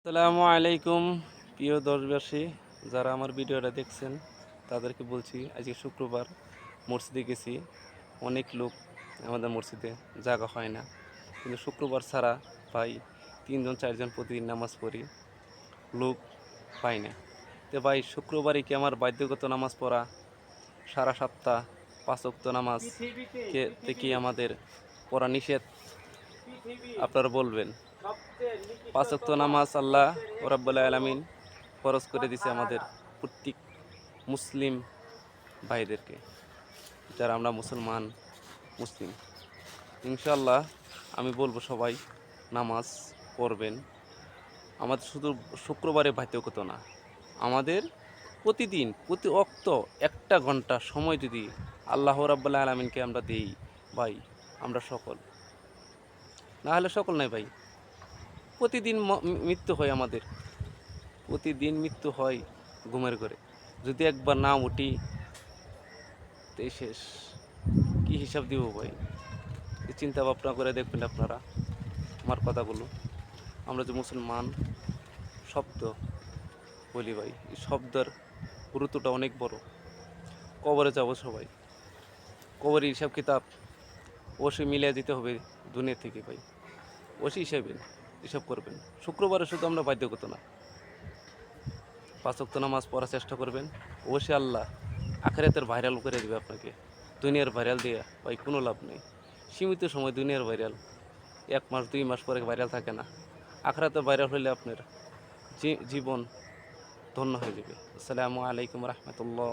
আসসালামু আলাইকুম প্রিয় দেশবাসী, যারা আমার ভিডিওটা দেখছেন তাদেরকে বলছি, আজকে শুক্রবার মসজিদে গেছি। অনেক লোক আমাদের মসজিদে জায়গা হয় না, কিন্তু শুক্রবার ছাড়া ভাই 3-4জন প্রতিদিন নামাজ পড়ি, লোক পাই না। তো ভাই শুক্রবারই কি আমার বাধ্যগত নামাজ পড়া? সারা সপ্তাহ 5 ওয়াক্ত নামাজ কি আমাদের পড়া নিষেধ? আপনারা বলবেন। 5 ওয়াক্ত নামাজ আল্লাহ রাব্বুল আলামিন ফরজ করে দিয়েছে আমাদের প্রত্যেক মুসলিম ভাইদেরকে, যারা আমরা মুসলমান মুসলিম। ইনশাআল্লাহ আমি বলবো সবাই নামাজ পড়বেন। আমাদের শুধু শুক্রবারে বাধ্যগত না, আমাদের প্রতিদিন প্রতি ওয়াক্ত 1টা ঘন্টা সময় যদি আল্লাহ রাব্বুল আলামিনকে আমরা দিই ভাই, আমরা সকল, না হলে সকল নাই ভাই। প্রতিদিন মৃত্যু হয় আমাদের, প্রতিদিন মৃত্যু হয় ঘুমের ঘরে। যদি একবার না উঠি তো শেষ, কি হিসাব দিব ভাই? চিন্তা ভাবনা করে দেখবেন আপনারা আমার কথাগুলো। আমরা যে মুসলমান শব্দ বলি ভাই, এই শব্দের গুরুত্বটা অনেক বড়। কবরে যাব সবাই, কবরের হিসাব কিতাব অবশ্যই মিলিয়ে দিতে হবে দুনিয়া থেকে ভাই। অবশ্যই হিসাব করবেন। শুক্রবারে শুধু আমরা বাধ্যগত না, 5 ওয়াক্ত নামাজ পড়ার চেষ্টা করবেন। অবশ্যই আল্লাহ আখিরাতের ভাইরাল করে দেবে আপনাকে। দুনিয়ার ভাইরাল দিয়ে ভাই কোনো লাভ নেই। সীমিত সময় দুনিয়ার ভাইরাল, 1 মাস 2 মাস পরে ভাইরাল থাকে না। আখিরাতে ভাইরাল হলে আপনার জীবন ধন্য হয়ে যাবে। আসসালামু আলাইকুম রহমতুল্লাহ।